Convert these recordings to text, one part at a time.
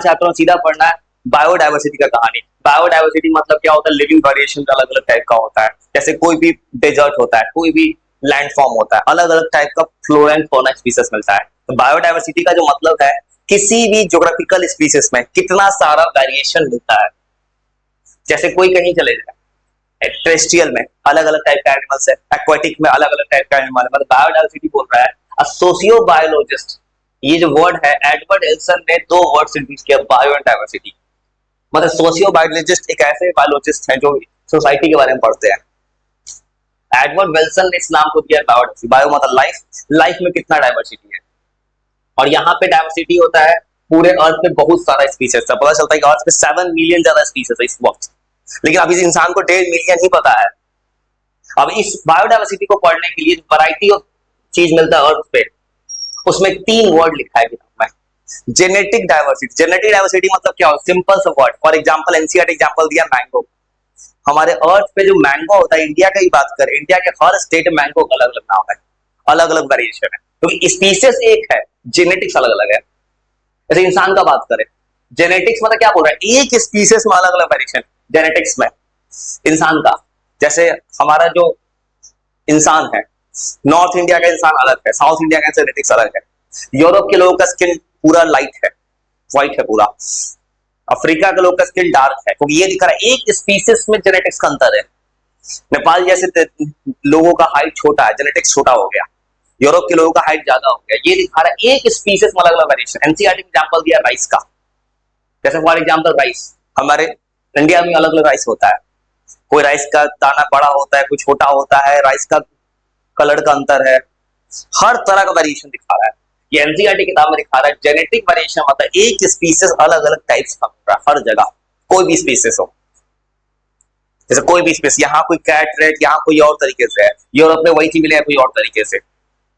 चाहता हूँ सीधा पढ़ना है बायोडाइवर्सिटी का कहानी। बायोडाइवर्सिटी मतलब क्या होता है? लिविंग वेरिएशन अलग अलग टाइप का होता है। जैसे कोई भी डेजर्ट होता है, कोई भी लैंड फॉर्म होता है, अलग अलग टाइप का फ्लोरा एंड फौना स्पीसीज मिलता है। तो बायोडाइवर्सिटी का जो मतलब है किसी भी ज्योग्राफिकल स्पीसीज में कितना सारा वेरिएशन मिलता है। जैसे कोई कहीं चले जाए, टेरेस्ट्रियल में अलग अलग टाइप का एनिमल्स है, एक्वाटिक में अलग अलग टाइप का एनिमल है। मतलब बायोडाइवर्सिटी बोल रहा है सोशियो बायोलॉजिस्ट। ये जो वर्ड है एडवर्ड एल्सन ने दो वर्ड इंट्रोड्यूस किया, बायो एंड डाइवर्सिटी। मतलब सोशियो बायोलॉजिस्ट एक ऐसे बायोलॉजिस्ट हैं जो सोसाइटी के बारे में पढ़ते हैं। एडवर्ड विल्सन ने इस नाम को दिया बायोडाइवर्सिटी। बायो मतलब लाइफ, लाइफ में कितना डाइवर्सिटी है। और यहाँ पे डाइवर्सिटी होता है पूरे अर्थ पे बहुत सारा स्पीसीज है। पता चलता है कि अर्थ पे 7 मिलियन ज्यादा स्पीसीज है इस वक्त, लेकिन अभी इस इंसान को 1.5 मिलियन ही पता है। अब इस बायोडाइवर्सिटी को पढ़ने के लिए वैरायटी ऑफ चीज मिलता है अर्थ पे, उसमें 3 वर्ड लिखा है किताब में। Genetic diversity. जेनेटिक डाइवर्सिटी मतलब क्या होता है? सिंपल सा word. For example NCERT example दिया मैंगो। हमारे अर्थ पे जो मैंगो होता है, इंडिया का ही बात करें, इंडिया के हर स्टेट में मैंगो का अलग अलग नाम है, अलग अलग वेरिएशन है, क्योंकि स्पीसीज एक है, जेनेटिक्स अलग अलग है। जैसे इंसान का बात करें, जेनेटिक्स मतलब क्या बोल रहा है? एक स्पीसीज में अलग अलग वेरिएशन जेनेटिक्स में। इंसान का जैसे हमारा जो इंसान है, नॉर्थ इंडिया का इंसान अलग है, साउथ इंडिया का जेनेटिक्स अलग है। यूरोप के लोगों का स्किन पूरा लाइट है, व्हाइट है पूरा। अफ्रीका के लोग का स्किन डार्क है, क्योंकि ये दिखा रहा है एक स्पीसीज में जेनेटिक्स का अंतर है। नेपाल जैसे लोगों का हाइट छोटा है, जेनेटिक्स छोटा हो गया। यूरोप के लोगों का हाइट ज्यादा हो गया। ये दिखा रहा है एक स्पीसीज में अलग अलग वेरिएशन। एनसीईआरटी एग्जांपल दिया राइस का। जैसे फॉर एग्जांपल राइस, हमारे इंडिया में अलग अलग राइस होता है। कोई राइस का दाना बड़ा होता है, कोई छोटा होता है, राइस का कलर का अंतर है, हर तरह का वेरिएशन दिखा रहा है। ये एनसीईआरटी किताब में दिखा रहा है जेनेटिक वेरिएशन मतलब एक स्पीसीज अलग अलग टाइप्स का मिल रहा है हर जगह, कोई भी स्पीसीज हो। जैसे कोई भी स्पीसीज, यहाँ कोई कैट रेट, यहाँ कोई और तरीके से है, यूरोप में वही चीज मिले कोई और तरीके से।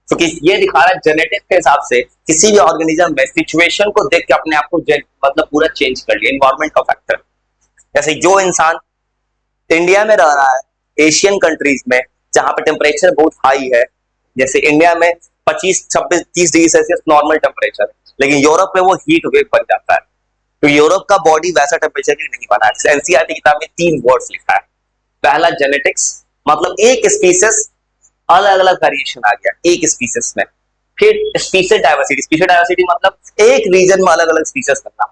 क्योंकि ये दिखा रहा है जेनेटिक्स के हिसाब से किसी भी ऑर्गेनिज्म में सिचुएशन को देख के अपने आप को मतलब पूरा चेंज कर लिया, एनवायरमेंट का फैक्टर। जैसे जो इंसान इंडिया में रह रहा है, एशियन कंट्रीज में जहां पे टेम्परेचर बहुत हाई है, जैसे इंडिया में 25, 26, 30 डिग्री सेल्सियस नॉर्मल टेम्परेचर है, लेकिन यूरोप में वो हीट वेव बन जाता है। तो यूरोप का बॉडी वैसा टेम्परेचर के लिए नहीं बना है। एनसीईआरटी किताब में 3 वर्ड्स लिखा है। पहला जेनेटिक्स, मतलब एक स्पीसीज अलग अलग वेरिएशन आ गया एक स्पीसीज में। फिर स्पीसीज डाइवर्सिटी। स्पीसीज डाइवर्सिटी मतलब एक रीजन में अलग अलग स्पीसीज बनना।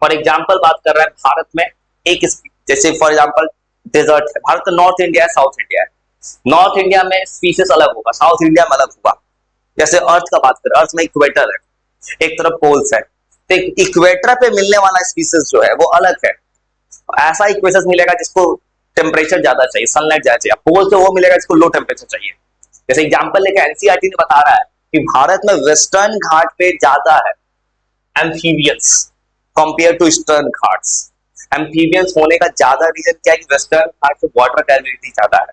फॉर एग्जांपल बात कर रहे हैं भारत में एक, जैसे फॉर एग्जांपल डेजर्ट है, भारत का नॉर्थ इंडिया है, साउथ इंडिया है। नॉर्थ इंडिया में स्पीसीज अलग होगा, साउथ इंडिया में अलग होगा। जैसे अर्थ का बात करें, अर्थ में इक्वेटर है, एक तरफ पोल्स है, तो इक्वेटर पे मिलने वाला स्पीसीज जो है वो अलग है। ऐसा इक्वेशन मिलेगा जिसको टेम्परेचर ज्यादा चाहिए, सनलाइट ज्यादा चाहिए। पोल से वो मिलेगा जिसको लो टेम्परेचर चाहिए। जैसे एग्जांपल लेके एनसीईआरटी ने बता रहा है कि भारत में वेस्टर्न घाट पे ज्यादा है amphibians compare to Eastern Ghats. Amphibians होने का ज्यादा रीजन क्या है कि वेस्टर्न घाट पे वाटर कैलोरीटी ज्यादा है,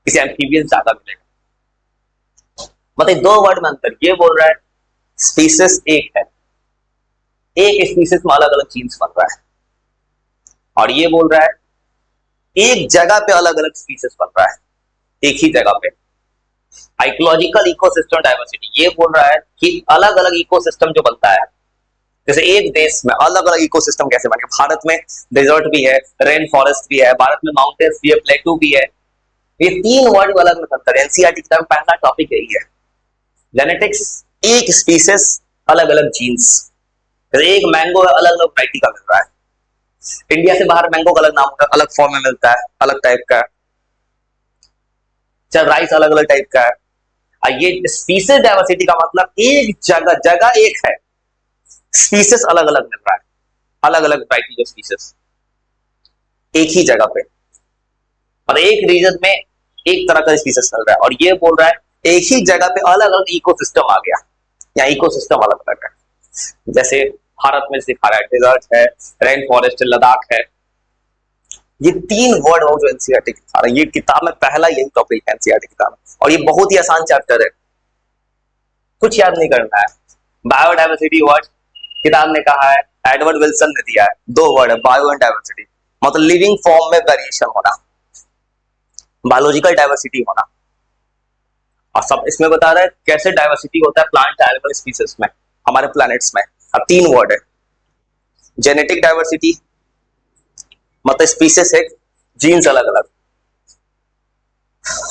इसे एम्फीबियंस ज्यादा मिलेगा। मतलब 2 वर्ड में अंतर। ये बोल रहा है स्पीसीज एक है, एक स्पीसीज में अलग अलग जीन्स बन रहा है, और ये बोल रहा है एक जगह पे अलग अलग स्पीसीज बन रहा है, एक ही जगह पे। इकोलॉजिकल इकोसिस्टम डाइवर्सिटी, ये बोल रहा है कि अलग अलग इकोसिस्टम जो बनता है, जैसे एक देश में अलग अलग इकोसिस्टम कैसे बने। भारत में डेजर्ट भी है, रेन फॉरेस्ट भी है, भारत में माउंटेन्स भी है, प्लेटू भी है। ये 3 वर्ड अलग अलग अंतर है। एनसीईआरटी किताब में पहला टॉपिक यही है, जेनेटिक्स, एक स्पीसीज अलग अलग जीन्स। एक मैंगो है, अलग अलग वैरायटी का मिल रहा है। इंडिया से बाहर मैंगो का अलग नाम होता है, अलग फॉर्म में मिलता है, अलग टाइप का। चल राइस अलग अलग टाइप का है। ये स्पीसीज डाइवर्सिटी का मतलब एक जगह, जगह एक है, स्पीसीज अलग अलग मिल रहा है, अलग अलग वैरायटी के स्पीसीज एक ही जगह पे, और एक रीजन में एक तरह का स्पीसीज चल रहा है। और ये बोल रहा है एक ही जगह पे अलग अलग इकोसिस्टम आ गया, या इकोसिस्टम अलग अलग है। जैसे भारत में सिखा रहा है डेजर्ट है, रेन फॉरेस्ट, लद्दाख है। ये 3 वर्ड हो जो एनसीईआरटी सिखा रहा है। ये किताब में पहला यही टॉपिक है एनसीईआरटी किताब, और ये बहुत ही आसान चैप्टर है, कुछ याद नहीं करना है। बायोडाइवर्सिटी वर्ड किताब ने कहा है, एडवर्ड विल्सन ने दिया है, 2 वर्ड है, बायो एंड डाइवर्सिटी। मतलब लिविंग फॉर्म में वेरिएशन होना, बायोलॉजिकल डाइवर्सिटी होना। और सब इसमें बता रहा है कैसे डाइवर्सिटी होता है प्लांट एनिमल स्पीसीज में, हमारे प्लैनेट्स में। अब 3 वर्ड है, जेनेटिक डाइवर्सिटी मतलब स्पीसीज है, जीन्स अलग अलग।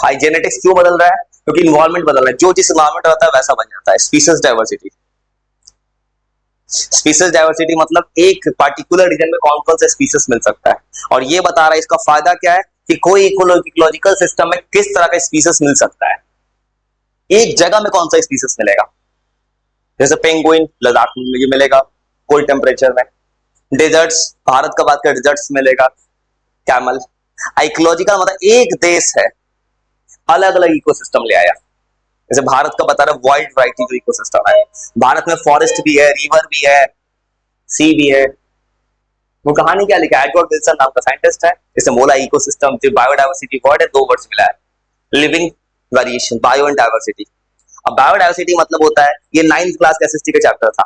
हाई जेनेटिक्स क्यों बदल रहा है? क्योंकि इन्वायरमेंट बदल रहा है, जो जिस इन्वायरमेंट रहता है वैसा बन जाता है। स्पीसीज डाइवर्सिटी, स्पीसीज डाइवर्सिटी मतलब एक पार्टिकुलर रीजन में कौन कौन सा स्पीसीज मिल सकता है, और ये बता रहा है इसका फायदा क्या है कि कोई इकोलॉजिकल सिस्टम में किस तरह का स्पीसीज मिल सकता है, एक जगह में कौन सा स्पीसीज मिलेगा। जैसे पेंगुइन लद्दाख में ये मिलेगा कोल्ड टेम्परेचर में, डेजर्ट्स भारत का बात करें डेजर्ट्स मिलेगा, कैमल। इकोलॉजिकल मतलब एक देश है अलग अलग इकोसिस्टम ले आया। जैसे भारत का बता रहा है वाइड वैरायटी जो इकोसिस्टम है, भारत में फॉरेस्ट भी है, रिवर भी है, सी भी है। वो कहानी क्या लिखा है, एडवर्ड विल्सन नाम का साइंटिस्ट है, इसने बोला इकोसिस्टम जो बायोडाइवर्सिटी वर्ड है, दो वर्ड्स मिला है, living variation, bio and diversity. अब बायोडाइवर्सिटी मतलब होता है, ये 9th क्लास का एसएसटी का चैप्टर था,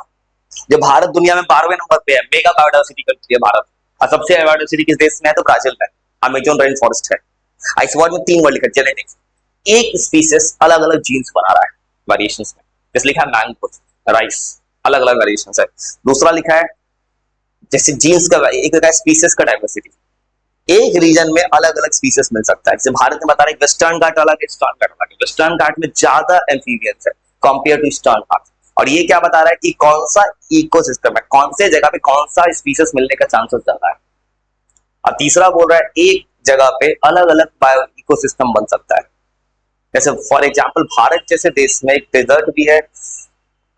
जो भारत दुनिया में 12वें नंबर पे है, मेगा बायोडाइवर्सिटी कंट्री है भारत, और सबसे बायोडाइवर्सिटी किस देश में है तो ब्राजील में, अमेजोन रेन फॉरेस्ट है। इस वर्ड में 3 वर्ड लिखा, जेनेटिक्स, एक स्पीसीज अलग अलग जीन्स बना रहा है वेरिएशंस में, जैसे लिखा है मैंगो, राइस, अलग अलग वेरिएशंस है। दूसरा लिखा है जैसे जीन्स का, एक लिखा है स्पीसीज का डाइवर्सिटी, एक रीजन में अलग अलग स्पीसीज मिल सकता है। जैसे भारत में बता रहे वेस्टर्न घाट अलग है, ईस्टर्न घाट अलग है, वेस्टर्न घाट में ज्यादा एम्फीबियंस है कंपेयर टू ईस्टर्न घाट, और ये क्या बता रहा है कि कौन सा इकोसिस्टम है, कौन से जगह पे कौन सा स्पीसीज मिलने का चांसेस ज्यादा है। और तीसरा बोल रहा है एक जगह पे अलग अलग बायो इकोसिस्टम बन सकता है। जैसे फॉर एग्जांपल भारत जैसे देश में एक डेजर्ट भी है,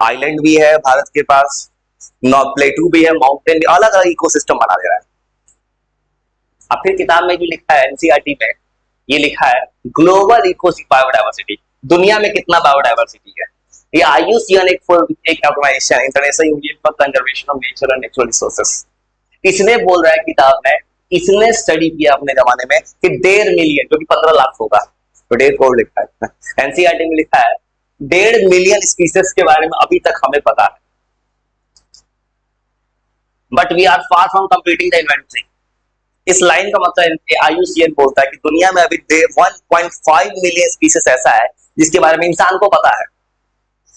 आइलैंड भी है भारत के पास, प्लेटू भी है, माउंटेन भी, अलग अलग इकोसिस्टम बना दे रहा है। अब फिर किताब में जो लिखा है एनसीईआरटी में, ये लिखा है ग्लोबल इकोसिस्टम बायोडाइवर्सिटी, दुनिया में कितना बायोडाइवर्सिटी है। ये आईयूसीएन एक organisation, international union for conservation of nature and natural resources, इसने बोल रहा है किताब में, इसने स्टडी किया अपने जमाने में कि 1.5 मिलियन, जो कि 15 लाख होगा, तो 1.5 करोड़ लिखा है, एनसीईआरटी में लिखा है 1.5 मिलियन स्पीसीज के बारे में अभी तक हमें पता है, but we are far from completing the inventory. इस लाइन का मतलब आईयूसीएन बोलता है कि दुनिया में अभी 1.5 मिलियन स्पीसीज ऐसा है जिसके बारे में इंसान को पता है,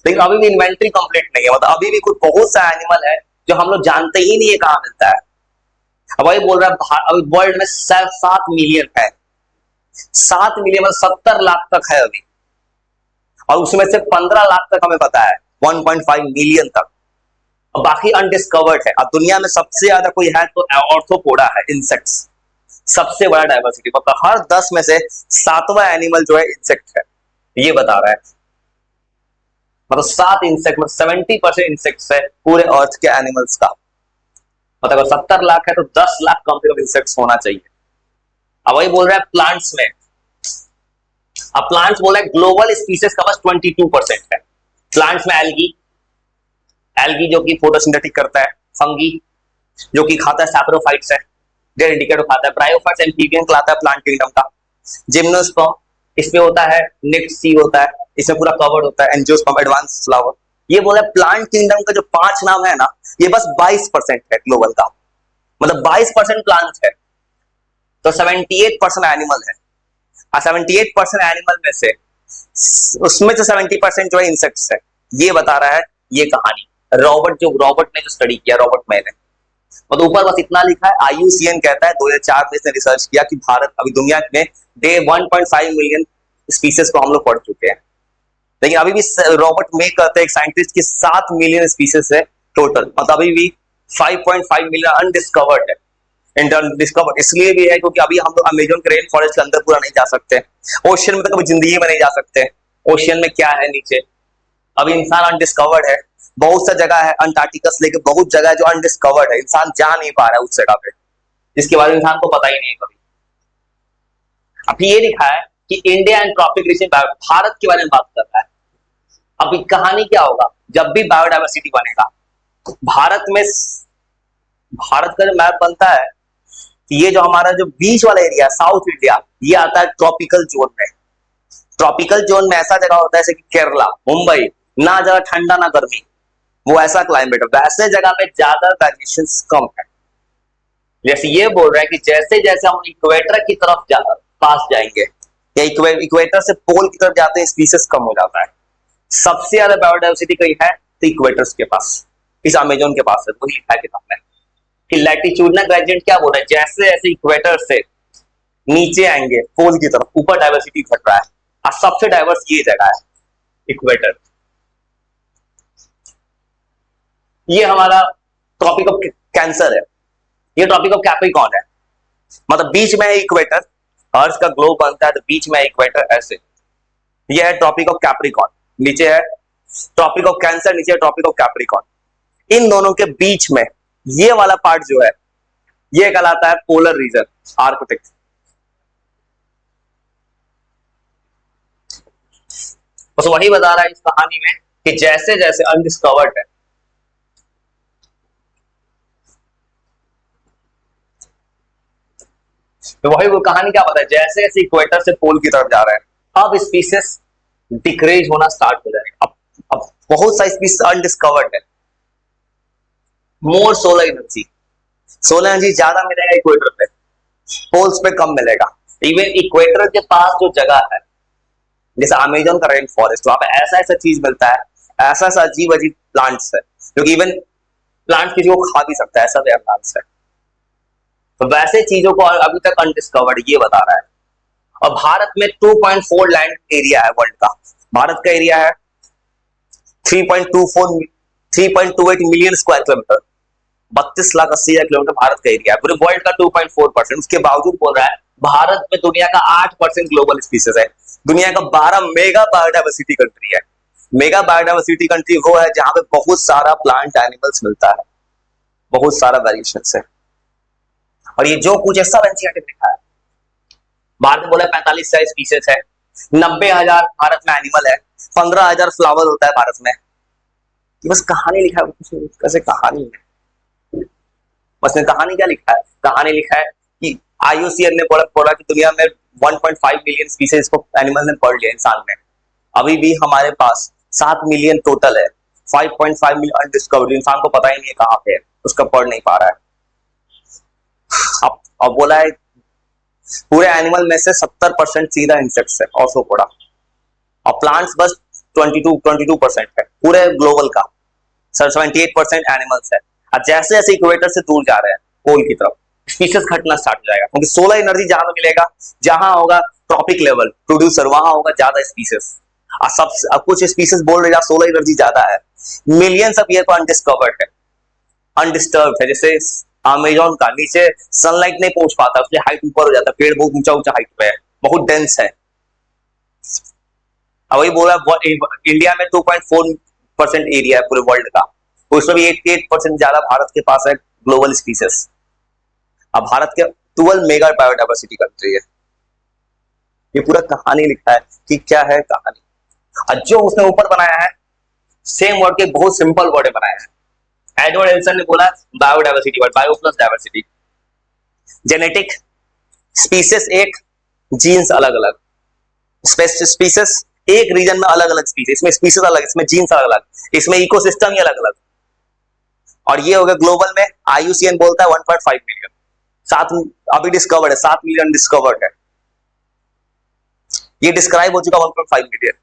लेकिन अभी भी इन्वेंटरी कंप्लीट नहीं है, मतलब अभी भी कुछ बहुत सा एनिमल है जो हम लोग जानते ही नहीं है कहां मिलता है। अब वही बोल रहा है अभी वर्ल्ड में 7 मिलियन है, 7 मिलियन मतलब 70 लाख तक है अभी, और उसमें से 15 लाख तक हमें पता है, 1.5 मिलियन तक, और बाकी अनडिस्कवर्ड है। अब दुनिया में सबसे ज्यादा कोई है तो ऑर्थोपोडा है, इंसेक्ट्स, सबसे बड़ा डाइवर्सिटी, मतलब हर 10 में से 7वां एनिमल जो है इंसेक्ट है, ये बता रहा है। मतलब 7 इंसेक्ट, मतलब 70% इंसेक्ट्स है पूरे अर्थ के एनिमल्स का, मतलब अगर 70 लाख है तो 10 लाख कम से कम इंसेक्ट्स होना चाहिए। अब वही बोल रहा है प्लांट्स में, अब प्लांट्स बोल रहा है ग्लोबल स्पीसीज का बस 22% है। प्लांट्स में एल्गी, एल्गी जो कि फोटोसिंथेटिक करता है, फंगी जो कि खाता है सैप्रोफाइट्स है, डेड इंडिकेटर खाता है, ब्रायोफाइट्स एम्फीबियन कहलाता है प्लांट किंगडम का, जिम्नोस्पर्म इसमें होता है, नेक्स्ट सी होता है, इसमें पूरा कवर्ड होता है, एंजियोस्पर्म एडवांस फ्लावर। ये बोला प्लांट किंगडम का जो 5 नाम है ना, ये बस 22% है ग्लोबल का, मतलब 22% प्लांट है, तो 78% एनिमल है, और 78% एनिमल में से उसमें से 70% जो है इंसेक्ट्स है, ये बता रहा है ये कहानी। रॉबर्ट ने जो स्टडी किया, रॉबर्ट मैन ने, मतलब ऊपर बस इतना लिखा है, आईयूसीएन कहता है 2004 में इसने रिसर्च किया कि भारत अभी दुनिया में 1.5 मिलियन स्पीसीज को हम लोग पढ़ चुके हैं, लेकिन अभी भी रॉबर्ट मे कहते हैं एक साइंटिस्ट की 7 मिलियन स्पीसीज है टोटल, मतलब अभी भी 5.5 मिलियन अनडिस्कवर्ड है। डिस्कवर्ड इसलिए भी है क्योंकि अभी हम लोग अमेजोन के रेन फॉरेस्ट के अंदर पूरा नहीं जा सकते, ओशियन में तो कभी जिंदगी में नहीं जा सकते, ओशियन में क्या है नीचे, अभी इंसान अनडिस्कवर्ड है, बहुत सा जगह है अंटार्कटिका से लेके बहुत जगह है जो अनडिस्कवर्ड है, इंसान जा नहीं पा रहा है उस जगह पे, जिसके बारे में इंसान को पता ही नहीं है कभी। अभी ये लिखा है कि India and tropic region, Bharat के बारे में बात कर रहा है। अभी कहानी क्या होगा, जब भी बायोडाइवर्सिटी बनेगा भारत में, भारत का जो मैप बनता है, ये जो हमारा जो बीच वाला एरिया साउथ इंडिया, ये आता है ट्रॉपिकल जोन में। ट्रॉपिकल जोन में ऐसा जगह होता है जैसे कि केरला, मुंबई, ना ज्यादा ठंडा ना गर्मी, वो ऐसा क्लाइमेट है, वैसे जगह में ज्यादा वेरिएशन कम है। जैसे ये बोल रहा है कि जैसे जैसे हम इक्वेटर की तरफ पास जाएंगे या इक्वेटर से पोल की तरफ जाते हैं, स्पीसीज कम हो जाता है। सबसे ज्यादा बायोडाइवर्सिटी कहीं है तो इक्वेटर्स के पास, इस अमेजोन के पास है, वही लिखा है किताब में। कि लैटिट्यूडनल ग्रेडियंट क्या बोल रहा है, जैसे जैसे इक्वेटर से नीचे आएंगे पोल की तरफ, ऊपर डाइवर्सिटी घट रहा है, और सबसे डाइवर्स ये जगह है इक्वेटर। ये हमारा ट्रॉपिक ऑफ कैंसर है, ये ट्रॉपिक ऑफ कैप्रिकॉर्न है, मतलब बीच में है इक्वेटर, अर्थ का ग्लोब बनता है तो बीच में है इक्वेटर ऐसे। ये है ट्रॉपिक ऑफ कैप्रिकॉर्न, नीचे है ट्रॉपिक ऑफ कैंसर, नीचे है ट्रॉपिक ऑफ कैप्रिकॉर्न। इन दोनों के बीच में ये वाला पार्ट जो है ये कहलाता है पोलर रीजन, आर्कटिक। बस वही बता रहा है इस कहानी में कि जैसे जैसे अनडिस्कवर्ड है, तो वही वो कहानी क्या बताए, जैसे जैसे इक्वेटर से पोल की तरफ जा रहा है अब स्पीसीज डिक्रीज होना स्टार्ट हो जाएगा। अब बहुत सारी स्पीसीज अनडिस्कवर्ड है। मोर सोलर एनर्जी, सोलर एनर्जी ज्यादा मिलेगा इक्वेटर पे, पोल्स पे कम मिलेगा। इवन इक्वेटर के पास जो जगह है जैसे अमेजन का रेन फॉरेस्ट, वहां पे ऐसा ऐसा चीज मिलता है, ऐसा ऐसा अजीब अजीब प्लांट्स है जो कि इवन प्लांट किसी को खा भी सकता है, ऐसा भी प्लांट्स है। तो वैसे चीजों को अभी तक अनडिस्कवर्ड ये बता रहा है। और भारत में 2.4 लैंड एरिया है वर्ल्ड का, भारत का एरिया है 3.28 million square kilometre, 32,80,000 kilometre Bharat का एरिया है, पूरे वर्ल्ड का 2.4%। उसके बावजूद बोल रहा है भारत में दुनिया का 8% ग्लोबल स्पीसीज है, दुनिया का 12 मेगा बायोडाइवर्सिटी कंट्री है। मेगा बायोडाइवर्सिटी कंट्री वो है जहां पे बहुत सारा प्लांट एनिमल्स मिलता है, बहुत सारा वेरिएशन है। और ये जो कुछ है सब एनसीईआरटी में लिखा है। भारत में बोला 45 स्पीसीज है, 90,000 भारत में एनिमल है, 15,000 फ्लावर होता है भारत में। ये बस कहानी लिखा है, कैसे कहानी है, बस ने कहानी क्या लिखा है, कहानी लिखा है कि आईयूसीएन ने बोला कि दुनिया में 1.5 मिलियन स्पीसीज को एनिमल ने पढ़ लिया इंसान में, अभी भी हमारे पास 7 मिलियन टोटल है, 5.5 मिलियन अनडिस्कवर्ड, इंसान को पता ही नहीं है कहां पे है, उसका पढ़ नहीं पा रहा है। अब बोला है पूरे एनिमल में से 70% सीधा इंसेक्ट्स है, ऑर्थोपोडा, और प्लांट्स बस 22% है पूरे ग्लोबल का, 78% एनिमल्स है। अब जैसे जैसे इक्वेटर से दूर जा रहे हैं पोल की तरफ, स्पीशीज घटना स्टार्ट हो जाएगा, क्योंकि सोलर एनर्जी जहां मिलेगा, जहां होगा ट्रॉपिक लेवल प्रोड्यूसर, वहां होगा ज्यादा स्पीशीज। अब कुछ स्पीशीज बोल रहे हैं सोलर एनर्जी ज्यादा है, मिलियंस ऑफ ईयर को अनडिस्कवर्ड है, अनडिस्टर्ब है। जैसे अमेजोन का नीचे सनलाइट नहीं पहुंच पाता, उसलिए हाइट ऊपर हो जाता है, पेड़ बहुत ऊंचा ऊंचा हाइट पे है, बहुत डेंस है। अब वही बोला इंडिया में 2.4% एरिया है पूरे वर्ल्ड का, उसमें भी 88% ज्यादा भारत के पास है ग्लोबल स्पीसीज। अब भारत के 12 मेगा बायोडाइवर्सिटी कंट्री है। ये पूरा कहानी लिखा है कि क्या है कहानी, और जो उसने ऊपर बनाया है सेम वर्ड के बहुत सिंपल वर्ड बनाया है। एडवर्ड एल्सन ने बोला biodiversity word, bio plus diversity, genetic, species एक, जीन्स अलग अलग, स्पीसीज एक रीजन में अलग अलग स्पीसीज, इसमें स्पीसीज अलग, इसमें जीन्स अलग अलग, इसमें इकोसिस्टम ही अलग अलग। और ये हो गया ग्लोबल में, आईयूसीएन बोलता है 1.5 मिलियन, 7 अभी डिस्कवर्ड है, 7 मिलियन डिस्कवर्ड है, ये डिस्क्राइब हो चुका 1.5 मिलियन।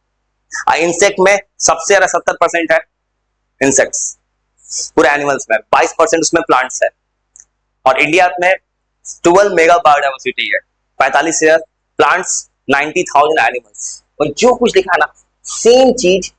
इंसेक्ट में सबसे ज्यादा 70% है इंसेक्ट्स पूरे एनिमल्स में, 22% उसमें प्लांट्स है। और इंडिया में 12 मेगा बायोडाइवर्सिटी है, 45 ईयर प्लांट्स, 90,000 एनिमल्स। और जो कुछ लिखा है ना सेम चीज